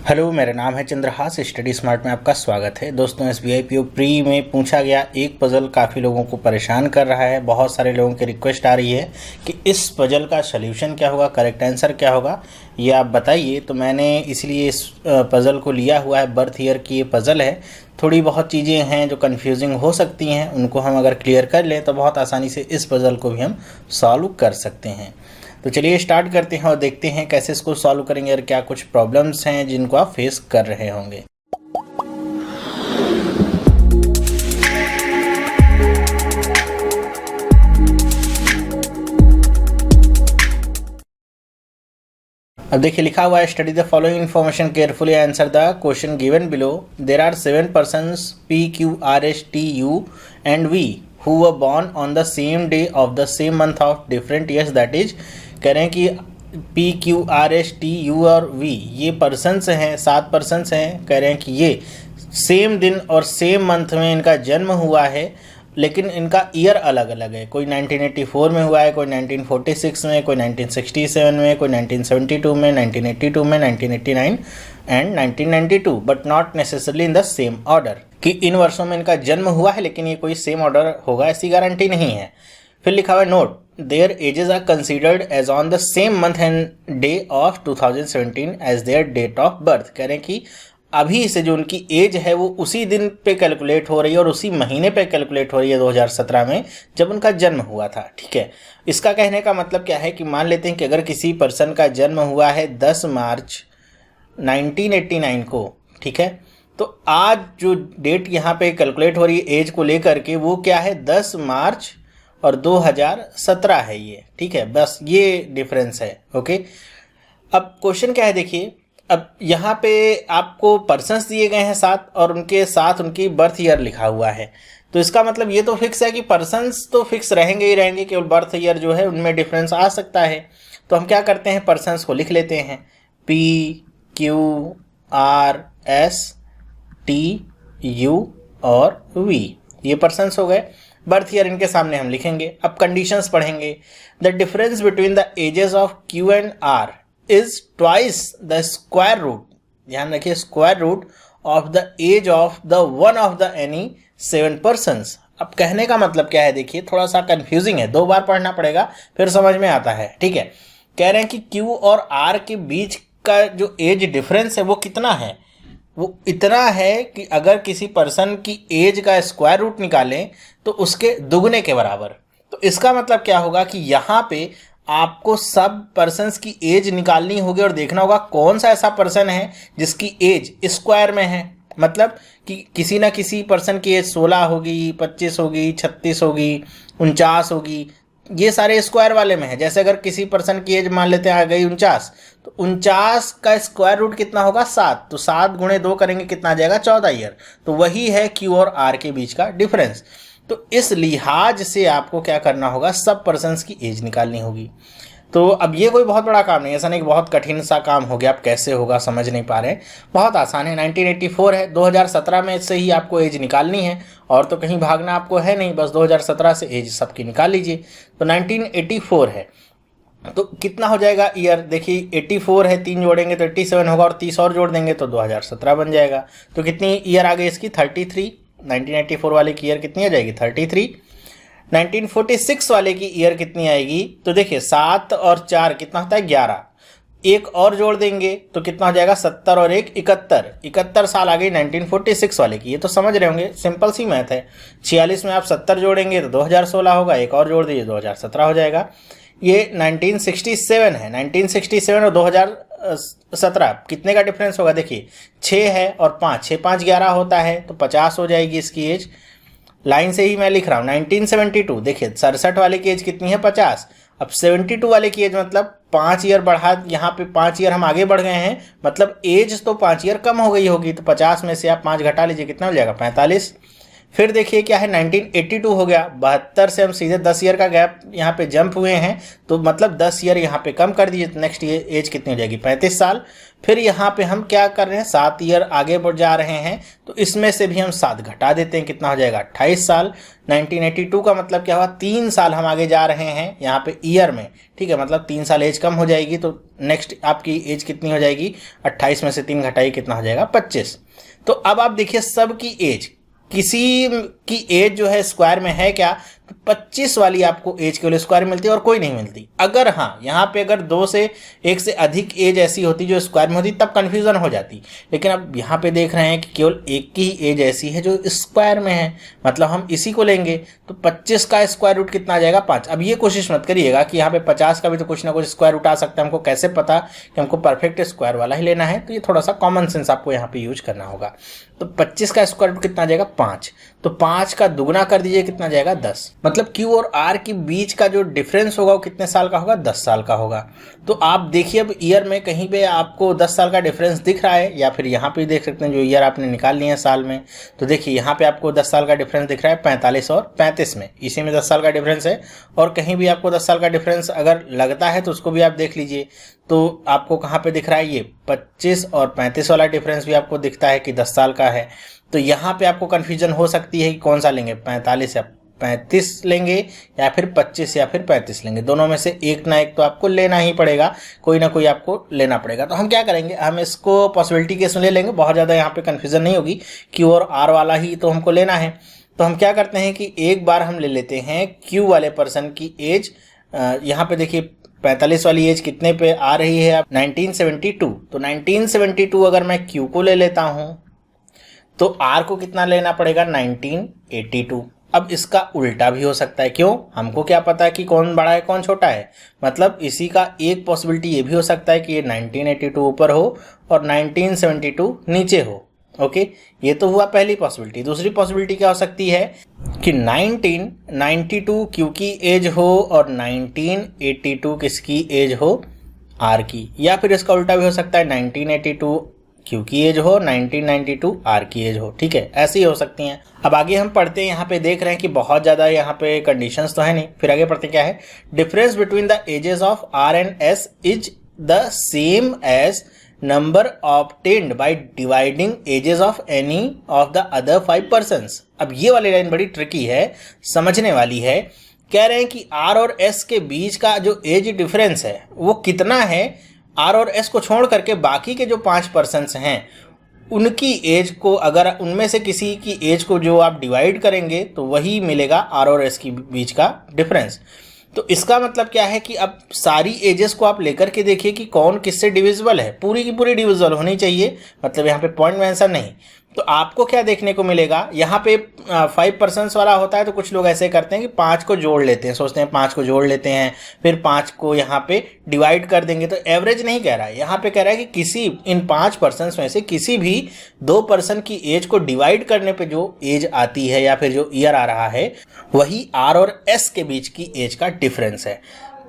Hello, मेरा नाम है चंद्रहास। स्टडी स्मार्ट में आपका स्वागत है। दोस्तों, SBI PO प्री में पूछा गया एक पज़ल काफ़ी लोगों को परेशान कर रहा है। बहुत सारे लोगों की रिक्वेस्ट आ रही है कि इस पज़ल का सल्यूशन क्या होगा, करेक्ट आंसर क्या होगा, ये आप बताइए। तो मैंने इसलिए इस पज़ल को लिया हुआ है। बर्थ ईयर की ये पज़ल है। थोड़ी बहुत चीज़ें हैं जो कन्फ्यूजिंग हो सकती हैं, उनको हम अगर क्लियर कर लें तो बहुत आसानी से इस पज़ल को भी हम सॉल्व कर सकते हैं। तो चलिए स्टार्ट करते हैं और देखते हैं कैसे इसको सॉल्व करेंगे और क्या कुछ प्रॉब्लम्स हैं जिनको आप फेस कर रहे होंगे। अब देखिए लिखा हुआ है, study the following information carefully, answer the question given below. There are 7 persons PQRSTU and V who were born on the same day of the same month of different years, that is कह रहे हैं कि PQRSTU और V ये persons हैं, 7 persons हैं। कह रहे हैं कि ये सेम दिन और सेम मंथ में इनका जन्म हुआ है, लेकिन इनका ईयर अलग अलग है। कोई 1984 में हुआ है, कोई 1946 में, कोई 1967 में, कोई 1972 में, 1982 में, 1989 and 1992, but not necessarily in the same order. कि इन वर्षों में इनका जन्म हुआ है लेकिन ये कोई सेम ऑर्डर होगा ऐसी गारंटी नहीं है। फिर लिखा हुआ है, note their ages are considered as on the same month and day of 2017 as their date of birth. कह रहे हैं कि अभी से जो उनकी एज है वो उसी दिन पे कैलकुलेट हो रही है और उसी महीने पे कैलकुलेट हो रही है 2017 में, जब उनका जन्म हुआ था। ठीक है, इसका कहने का मतलब क्या है कि मान लेते हैं कि अगर किसी पर्सन का जन्म हुआ है 10 मार्च 1989 को, ठीक है, तो आज जो डेट यहाँ पे कैलकुलेट हो रही है एज को लेकर के, वो क्या है, 10 मार्च और 2017 है ये। ठीक है, बस ये डिफरेंस है। ओके, अब क्वेश्चन क्या है देखिए। अब यहाँ पे आपको पर्सन्स दिए गए हैं 7 और उनके साथ उनकी बर्थ ईयर लिखा हुआ है। तो इसका मतलब ये तो फिक्स है कि पर्सन्स तो फिक्स रहेंगे ही रहेंगे, केवल बर्थ ईयर जो है उनमें डिफरेंस आ सकता है। तो हम क्या करते हैं, पर्सन्स को लिख लेते हैं, PQRSTU और V, ये पर्सन्स हो गए। बर्थ ईयर इनके सामने हम लिखेंगे। अब कंडीशंस पढ़ेंगे। The difference between the ages of Q and R is twice the square root, ध्यान रखिए, square root of the age of the one of the any 7 persons। अब कहने का मतलब क्या है देखिए, थोड़ा सा कंफ्यूजिंग है, 2 बार पढ़ना पड़ेगा फिर समझ में आता है। ठीक है, कह रहे हैं कि Q और R के बीच का जो एज डिफरेंस है वो कितना है, वो इतना है कि अगर किसी पर्सन की एज का स्क्वायर रूट निकालें तो उसके दुगने के बराबर। तो इसका मतलब क्या होगा कि यहाँ पे आपको सब पर्सन्स की एज निकालनी होगी और देखना होगा कौन सा ऐसा पर्सन है जिसकी एज स्क्वायर में है। मतलब कि किसी ना किसी पर्सन की एज 16 होगी, 25 होगी, 36 होगी, 49 होगी, ये सारे स्क्वायर वाले में है। जैसे अगर किसी पर्सन की एज मान लेते हैं आ गई 49, तो 49 का स्क्वायर रूट कितना होगा, 7। तो 7 गुणे 2 करेंगे कितना आ जाएगा, 14 ईयर। तो वही है Q और R के बीच का डिफरेंस। तो इस लिहाज से आपको क्या करना होगा, सब पर्सन्स की एज निकालनी होगी। तो अब ये कोई बहुत बड़ा काम नहीं, ऐसा नहीं कि बहुत कठिन सा काम हो गया, आप कैसे होगा समझ नहीं पा रहे हैं, बहुत आसान है। 1984 है, 2017 में से ही आपको एज निकालनी है और तो कहीं भागना आपको है नहीं, बस 2017 से एज सबकी निकाल लीजिए। तो 1984 है, तो कितना हो जाएगा ईयर, देखिए 84 है, 3 जोड़ेंगे तो 87 होगा और 30 और जोड़ देंगे तो 2017 बन जाएगा। तो कितनी ईयर आ गई इसकी, 33। 1984 वाले की ईयर कितनी आ जाएगी, 33। 1946 वाले की ईयर कितनी आएगी, तो देखिए 7 और 4 कितना होता है, 11। एक और जोड़ देंगे तो कितना हो जाएगा, 70 और 1 71। 71 साल आ गई 1946 वाले की। ये तो समझ रहे होंगे, सिंपल सी मैथ है। 46 में आप 70 जोड़ेंगे तो 2016 होगा, एक और जोड़ दीजिए 2017 हो जाएगा। ये 1967 है, 1967 और 2017 कितने का डिफरेंस होगा, देखिए 6 है और 5, 6 5 11 होता है, तो 50 हो जाएगी इसकी एज। लाइन से ही मैं लिख रहा हूँ। 1972 देखिए 67 वाले की एज कितनी है, 50। अब 72 वाले की एज मतलब 5 ईयर बढ़ा, यहाँ पे 5 ईयर हम आगे बढ़ गए हैं, मतलब एज तो 5 ईयर कम हो गई होगी। तो 50 में से आप 5 घटा लीजिए, कितना हो जाएगा, 45। फिर देखिए क्या है 1982 हो गया, 72 से हम सीधे 10 ईयर का गैप यहाँ पे जंप हुए हैं, तो मतलब 10 ईयर यहाँ पे कम कर दीजिए, तो नेक्स्ट ये एज कितनी हो जाएगी 35 साल। फिर यहाँ पे हम क्या कर रहे हैं 7 ईयर आगे बढ़ जा रहे हैं, तो इसमें से भी हम 7 घटा देते हैं, कितना हो जाएगा 28 साल। 1982 का मतलब क्या हुआ 3 साल हम आगे जा रहे हैं यहाँ पे ईयर में, ठीक है, मतलब 3 साल एज कम हो जाएगी, तो नेक्स्ट आपकी एज कितनी हो जाएगी 28 में से 3 घटाई कितना हो जाएगा 25। तो अब आप देखिए सबकी एज, किसी की एज जो है स्क्वायर में है क्या, तो 25 वाली आपको एज केवल स्क्वायर मिलती है और कोई नहीं मिलती। अगर हाँ यहाँ पे अगर 2 से 1 से अधिक एज ऐसी होती जो स्क्वायर में होती तब कन्फ्यूजन हो जाती, लेकिन अब यहाँ पे देख रहे हैं कि केवल एक की ही एज ऐसी है जो स्क्वायर में है, मतलब हम इसी को लेंगे, तो 25 का स्क्वायर रूट कितना आ जाएगा 5। अब ये कोशिश मत करिएगा कि यहाँ पे 50 का भी तो कुछ ना कुछ स्क्वायर रूट आ सकता है, हमको कैसे पता कि हमको परफेक्ट स्क्वायर वाला ही लेना है, तो ये थोड़ा सा कॉमन सेंस आपको यहाँ पे यूज करना होगा। तो 25 का स्क्वायर रूट कितना आ जाएगा 5, तो 5 का दुगुना कर दीजिए कितना आ जाएगा 10, मतलब Q और R के बीच का जो डिफरेंस होगा वो कितने साल का होगा 10 साल का होगा। तो आप देखिए अब ईयर में कहीं पे आपको 10 साल का डिफरेंस दिख रहा है, या फिर यहाँ पे देख सकते हैं जो ईयर आपने निकाल लिए हैं साल में, तो देखिए यहाँ पे आपको 10 साल का डिफरेंस दिख रहा है 45 और 35 में, इसी में 10 साल का डिफरेंस है। और कहीं भी आपको 10 साल का डिफरेंस अगर लगता है तो उसको भी आप देख लीजिए, तो आपको कहाँ पे दिख रहा है ये 25 और 35 वाला डिफरेंस भी आपको दिखता है कि 10 साल का है। तो यहाँ पे आपको कन्फ्यूजन हो सकती है कि कौन सा लेंगे, 45 या 35 लेंगे या फिर 25 या फिर 35 लेंगे, दोनों में से एक ना एक तो आपको लेना ही पड़ेगा, कोई ना कोई आपको लेना पड़ेगा। तो हम क्या करेंगे, हम इसको पॉसिबिलिटी केस में ले लेंगे, बहुत ज़्यादा यहाँ पे कन्फ्यूजन नहीं होगी, Q और R वाला ही तो हमको लेना है। तो हम क्या करते हैं कि एक बार हम ले लेते हैं Q वाले पर्सन की एज, यहाँ पे देखिए 45 वाली एज कितने पे आ रही है अब 1972, तो 1972 अगर मैं Q को ले लेता हूं तो R को कितना लेना पड़ेगा 1982। अब इसका उल्टा भी हो सकता है, क्यों, हमको क्या पता है कि कौन बड़ा है कौन छोटा है, मतलब इसी का एक पॉसिबिलिटी ये भी हो सकता है कि ये 1982 ऊपर हो और 1972 नीचे हो। ओके, ये तो हुआ पहली पॉसिबिलिटी। दूसरी पॉसिबिलिटी क्या हो सकती है कि 1992 Q की एज हो और 1982 किसकी एज हो R की, या फिर इसका उल्टा भी हो सकता है 1982 Q की एज हो 1992 R की एज हो, ठीक है, ऐसी हो सकती हैं। अब आगे हम पढ़ते हैं, यहाँ पे देख रहे हैं कि बहुत ज़्यादा यहाँ पे कंडीशंस तो है नहीं, फिर आगे पढ़ते क्या है, difference between the ages of R and S is the same as number obtained by dividing ages of any of the other 5 persons. अब ये वाली लाइन बड़ी ट्रिकी है, समझने वाली है। कह रहे हैं कि R और S के बीच का जो एज डिफरेंस है वो कितना है, R और S को छोड़ करके बाकी के जो 5 पर्सन्स हैं उनकी एज को, अगर उनमें से किसी की एज को जो आप डिवाइड करेंगे तो वही मिलेगा R और S के बीच का डिफरेंस। तो इसका मतलब क्या है कि अब सारी एजेस को आप लेकर के देखिए कि कौन किससे डिविजिबल है, पूरी की पूरी डिविजिबल होनी चाहिए, मतलब यहाँ पे पॉइंट में आंसर नहीं। तो आपको क्या देखने को मिलेगा, यहाँ पे 5 पर्सन्स वाला होता है तो कुछ लोग ऐसे करते हैं कि 5 को जोड़ लेते हैं, सोचते हैं 5 को जोड़ लेते हैं, फिर 5 को यहाँ पे डिवाइड कर देंगे। तो एवरेज नहीं कह रहा है, यहाँ पे कह रहा है कि किसी इन 5 पर्सन्स में से किसी भी 2 पर्सन की एज को डिवाइड करने पे जो एज आती है या फिर जो ईयर आ रहा है वही R और S के बीच की एज का डिफरेंस है।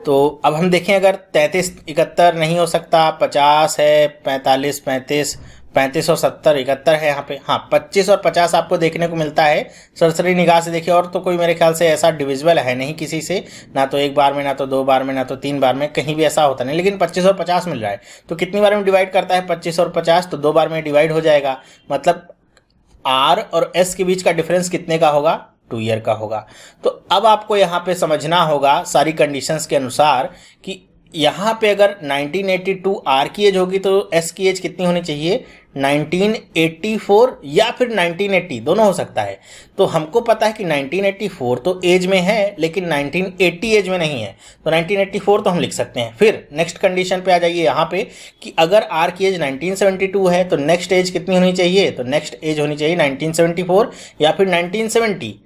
तो अब हम देखें, अगर 33 71 नहीं हो सकता, 50 है, 45 35 35 और 70 71 है यहाँ पे, हाँ 25 और 50 आपको देखने को मिलता है सरसरी निगाह से देखिए, और तो कोई मेरे ख्याल से ऐसा डिविजिबल है नहीं किसी से, ना तो एक बार में, ना तो 2 बार में, ना तो 3 बार में, कहीं भी ऐसा होता नहीं, लेकिन 25 और 50 मिल रहा है। तो कितनी बार में डिवाइड करता है 25 और 50, तो 2 बार में डिवाइड हो जाएगा, मतलब R और S के बीच का डिफरेंस कितने का होगा 2 ईयर का होगा। तो अब आपको यहाँ पे समझना होगा सारी कंडीशंस के अनुसार कि यहाँ पे अगर 1982 R की एज होगी तो S की एज कितनी होनी चाहिए 1984 या फिर 1980, दोनों हो सकता है। तो हमको पता है कि 1984 तो एज में है लेकिन 1980 एज में नहीं है, तो 1984 तो हम लिख सकते हैं। फिर नेक्स्ट कंडीशन पे आ जाइए यहाँ पे कि अगर R की एज 1972 है तो नेक्स्ट एज कितनी होनी चाहिए, तो नेक्स्ट एज होनी चाहिए 1974 या फिर 1970।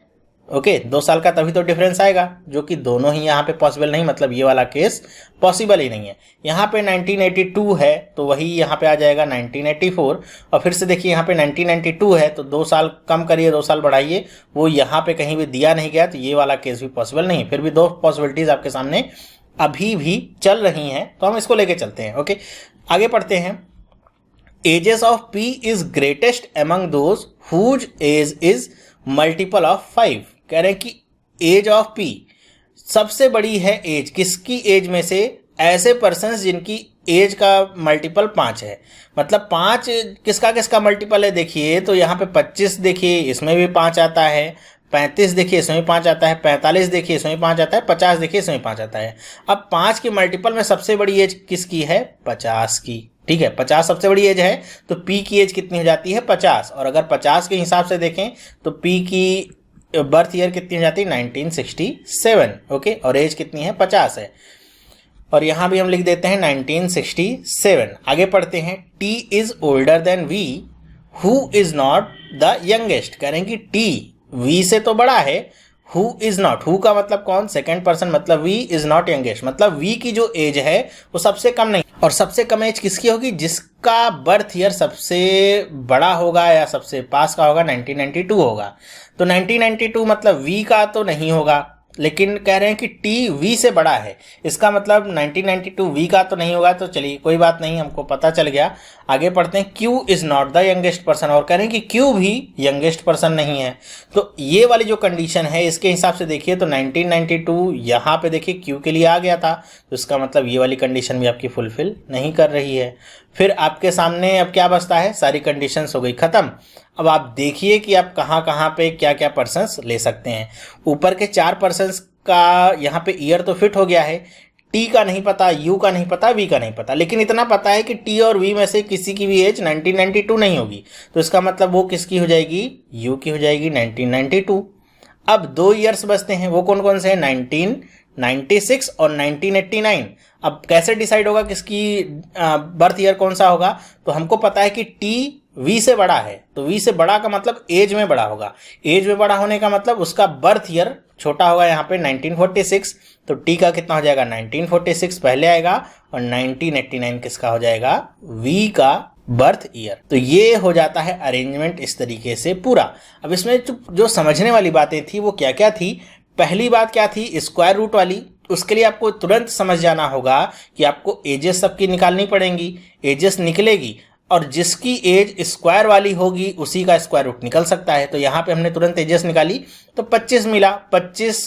ओके, 2 साल का तभी तो डिफरेंस आएगा, जो कि दोनों ही यहाँ पे पॉसिबल नहीं, मतलब ये वाला केस पॉसिबल ही नहीं है। यहाँ पे 1982 है तो वही यहाँ पे आ जाएगा 1984, और फिर से देखिए यहाँ पे 1992 है तो 2 साल कम करिए 2 साल बढ़ाइए, वो यहाँ पे कहीं भी दिया नहीं गया, तो ये वाला केस भी पॉसिबल नहीं। फिर भी 2 पॉसिबिलिटीज आपके सामने अभी भी चल रही हैं, तो हम इसको लेके चलते हैं। ओके, आगे पढ़ते हैं। Ages of P is greatest among those whose age is multiple of 5। कह रहे हैं कि एज ऑफ पी सबसे बड़ी है एज, किसकी एज में से, ऐसे पर्सन्स जिनकी एज का मल्टीपल 5 है। मतलब 5 किसका किसका मल्टीपल है देखिए, तो यहाँ पे 25 देखिए इसमें भी 5 आता है, 35 देखिए इसमें भी 5 आता है, 45 देखिए इसमें भी 5 आता है, 50 देखिए इसमें भी 5 आता है। अब 5 के मल्टीपल में सबसे बड़ी एज किसकी है, 50 की। ठीक है, 50 सबसे बड़ी एज है, तो पी की एज कितनी हो जाती है, 50। और अगर 50 के हिसाब से देखें तो पी की बर्थ ईयर कितनी हो जाती है, 1967। ओके, और एज कितनी है, 50 है। और यहां भी हम लिख देते हैं 1967। आगे पढ़ते हैं, T is older than V who is not the youngest. कह रहे हैं कि टी वी से तो बड़ा है, हु इज नॉट, हु का मतलब कौन, सेकंड पर्सन, मतलब वी इज नॉट यंगेस्ट, मतलब वी की जो एज है वो सबसे कम नहीं। और सबसे कम एज किसकी होगी, जिसका बर्थ ईयर सबसे बड़ा होगा या सबसे पास का होगा, 1992 होगा। तो 1992 मतलब वी का तो नहीं होगा, लेकिन कह रहे हैं कि टी वी से बड़ा है, इसका मतलब 1992 वी का तो नहीं होगा। तो चलिए कोई बात नहीं, हमको पता चल गया। आगे पढ़ते हैं, Q is not the youngest person, और कह रहे हैं कि क्यू भी यंगेस्ट पर्सन नहीं है। तो ये वाली जो कंडीशन है इसके हिसाब से देखिए तो 1992 यहाँ पे देखिए क्यू के लिए आ गया था, तो इसका मतलब ये वाली कंडीशन भी आपकी फुलफिल नहीं कर रही है। फिर आपके सामने अब क्या बचता है, सारी कंडीशंस हो गई खत्म। अब आप देखिए कि आप कहाँ कहाँ पे क्या क्या पर्सन्स ले सकते हैं। ऊपर के 4 पर्सन्स का यहाँ पे ईयर तो फिट हो गया है, टी का नहीं पता, यू का नहीं पता, वी का नहीं पता, लेकिन इतना पता है कि टी और वी में से किसी की भी एज 1992 नहीं होगी। तो इसका मतलब वो किसकी हो जाएगी, यू की हो जाएगी, 1992। अब 2 ईयर्स बचते हैं, वो कौन कौन से हैं, 1996 और 1989। अब कैसे डिसाइड होगा किसकी बर्थ ईयर कौन सा होगा, तो हमको पता है कि टी वी से बड़ा है, तो वी से बड़ा का मतलब एज में बड़ा होगा, एज में बड़ा होने का मतलब उसका बर्थ ईयर छोटा होगा, यहाँ पे 1946। तो टी का कितना हो जाएगा, 1946 पहले आएगा, और 1989 किसका हो जाएगा, वी का बर्थ ईयर। तो ये हो जाता है अरेंजमेंट इस तरीके से पूरा। अब इसमें जो समझने वाली बातें थी वो क्या क्या थी। पहली बात क्या थी, स्क्वायर रूट वाली। उसके लिए आपको तुरंत समझ जाना होगा कि आपको एजेस सबकी निकालनी पड़ेंगी, एजेस निकलेगी और जिसकी एज स्क्वायर वाली होगी उसी का स्क्वायर रूट निकल सकता है। तो यहाँ पे हमने तुरंत एजेस निकाली तो 25 मिला। 25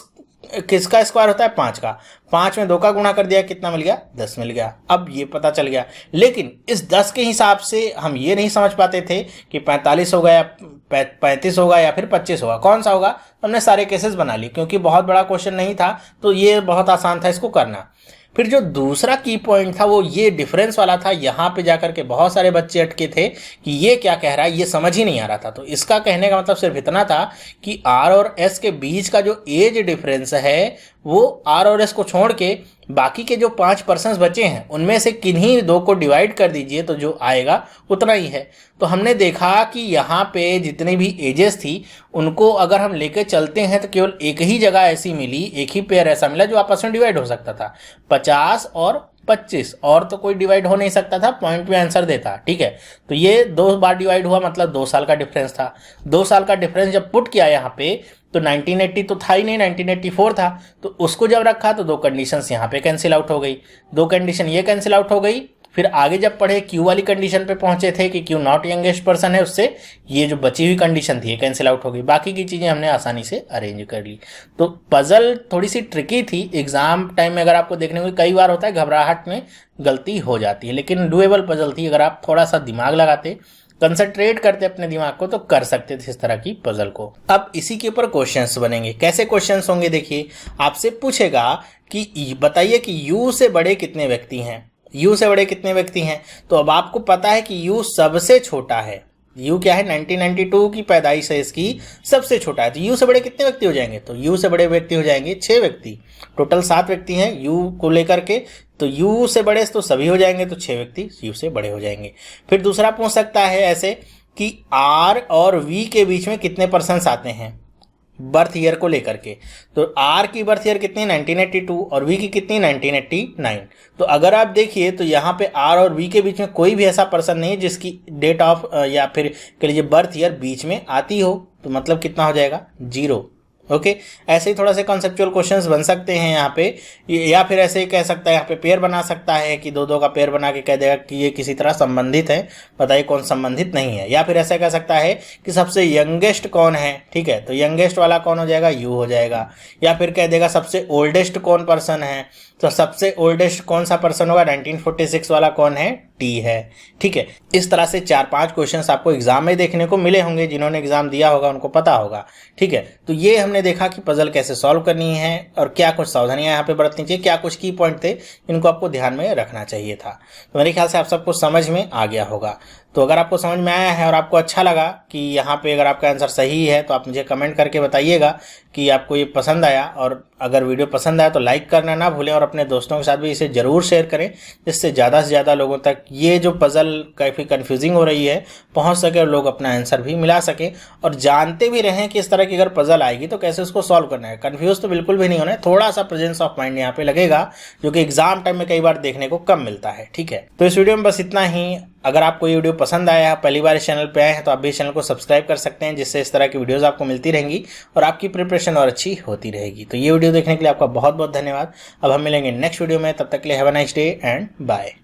किसका स्क्वायर होता है, 5 का। 5 में 2 का गुणा कर दिया, कितना मिल गया, 10 मिल गया। अब ये पता चल गया, लेकिन इस 10 के हिसाब से हम ये नहीं समझ पाते थे कि 45 होगा या 35 होगा या फिर 25 होगा, कौन सा होगा। तो हमने सारे केसेस बना लिए, क्योंकि बहुत बड़ा क्वेश्चन नहीं था तो ये बहुत आसान था इसको करना। फिर जो दूसरा की पॉइंट था वो ये डिफरेंस वाला था। यहाँ पे जाकर के बहुत सारे बच्चे अटके थे कि ये क्या कह रहा है, ये समझ ही नहीं आ रहा था। तो इसका कहने का मतलब सिर्फ इतना था कि आर और एस के बीच का जो एज डिफरेंस है वो आर और एस को छोड़ के बाकी के जो 5 पर्सन्स बचे हैं उनमें से किन्हीं 2 को डिवाइड कर दीजिए तो जो आएगा उतना ही है। तो हमने देखा कि यहाँ पे जितनी भी एजेस थी उनको अगर हम लेके चलते हैं तो केवल एक ही जगह ऐसी मिली, एक ही पेयर ऐसा मिला जो आपस में डिवाइड हो सकता था, 50 और 25, और तो कोई डिवाइड हो नहीं सकता था, पॉइंट में आंसर देता। ठीक है, तो ये 2 बार डिवाइड हुआ, मतलब 2 साल का डिफरेंस था। 2 साल का डिफरेंस जब पुट किया यहाँ पे तो 1980 तो था ही नहीं, 1984 था। तो उसको जब रखा तो 2 कंडीशंस यहाँ पे कैंसिल आउट हो गई, 2 कंडीशन ये कैंसिल आउट हो गई। फिर आगे जब पढ़े क्यू वाली कंडीशन पे पहुंचे थे कि क्यू नॉट यंगेस्ट पर्सन है, उससे ये जो बची हुई कंडीशन थी ये कैंसिल आउट हो गई। बाकी की चीजें हमने आसानी से अरेंज कर ली। तो पजल थोड़ी सी ट्रिकी थी। एग्जाम टाइम में अगर आपको देखने को कई बार होता है घबराहट में गलती हो जाती है, लेकिन डुएबल पजल थी। अगर आप थोड़ा सा दिमाग लगाते, कंसंट्रेट करते अपने दिमाग को, तो कर सकते थे इस तरह की पजल को। अब इसी के ऊपर क्वेश्चंस बनेंगे। कैसे क्वेश्चंस होंगे, देखिए आपसे पूछेगा कि बताइए कि यू से बड़े कितने व्यक्ति हैं, यू से बड़े कितने व्यक्ति हैं। तो अब आपको पता है कि यू सबसे छोटा है, यू क्या है, 1992 की पैदाइश है, इसकी सबसे छोटा है। तो यू से बड़े कितने व्यक्ति हो जाएंगे, तो यू से बड़े व्यक्ति हो जाएंगे 6 व्यक्ति। टोटल 7 व्यक्ति हैं यू को लेकर के, तो यू से बड़े तो सभी हो जाएंगे, तो 6 व्यक्ति यू से बड़े हो जाएंगे। फिर दूसरा पूछ सकता है ऐसे कि आर और वी के बीच में कितने पर्सन्स आते हैं बर्थ ईयर को लेकर के। तो आर की बर्थ ईयर कितनी, 1982, और वी की कितनी, 1989। तो अगर आप देखिए तो यहाँ पे आर और वी के बीच में कोई भी ऐसा पर्सन नहीं है जिसकी डेट ऑफ या फिर कह लीजिए बर्थ ईयर बीच में आती हो। तो मतलब कितना हो जाएगा, 0। ओके ऐसे ही थोड़ा से कॉन्सेप्चुअल क्वेश्चंस बन सकते हैं यहाँ पे, या फिर ऐसे ही कह सकता है यहाँ पे पेयर बना सकता है कि दो दो का पेयर बना के कह देगा कि ये किसी तरह संबंधित है, बताइए कौन संबंधित नहीं है। या फिर ऐसा कह सकता है कि सबसे यंगेस्ट कौन है, ठीक है, तो यंगेस्ट वाला कौन हो जाएगा, यू हो जाएगा। या फिर कह देगा सबसे ओल्डेस्ट कौन पर्सन है, तो सबसे ओल्डेस्ट कौन सा पर्सन होगा, 1946 वाला कौन है, टी है, ठीक है। इस तरह से 4-5 क्वेश्चंस आपको एग्जाम में देखने को मिले होंगे, जिन्होंने एग्जाम दिया होगा उनको पता होगा, ठीक है। तो ये हमने देखा कि पजल कैसे सॉल्व करनी है और क्या कुछ सावधानियां यहाँ पे बरतनी चाहिए, क्या कुछ की पॉइंट थे इनको आपको ध्यान में रखना चाहिए था। तो मेरे ख्याल से आप सबको समझ में आ गया होगा। तो अगर आपको समझ में आया है और आपको अच्छा लगा कि यहाँ पे अगर आपका आंसर सही है तो आप मुझे कमेंट करके बताइएगा कि आपको ये पसंद आया, और अगर वीडियो पसंद आया तो लाइक करना ना भूलें और अपने दोस्तों के साथ भी इसे ज़रूर शेयर करें, जिससे ज़्यादा से ज़्यादा लोगों तक ये जो पज़ल काफ़ी कन्फ्यूजिंग हो रही है पहुँच सके और लोग अपना आंसर भी मिला सकें और जानते भी रहें कि इस तरह की अगर पज़ल आएगी तो कैसे उसको सॉल्व करना है। कन्फ्यूज़ तो बिल्कुल भी नहीं होना है, थोड़ा सा प्रेजेंस ऑफ माइंड यहाँ पे लगेगा, जो कि एग्जाम टाइम में कई बार देखने को कम मिलता है, ठीक है। तो इस वीडियो में बस इतना ही। अगर आपको ये वीडियो पसंद आया, पहली बार इस चैनल पे आए हैं तो आप भी इस चैनल को सब्सक्राइब कर सकते हैं, जिससे इस तरह की वीडियोस आपको मिलती रहेंगी और आपकी प्रिपरेशन और अच्छी होती रहेगी। तो ये वीडियो देखने के लिए आपका बहुत बहुत धन्यवाद। अब हम मिलेंगे नेक्स्ट वीडियो में, तब तक के लिए have a nice day and bye.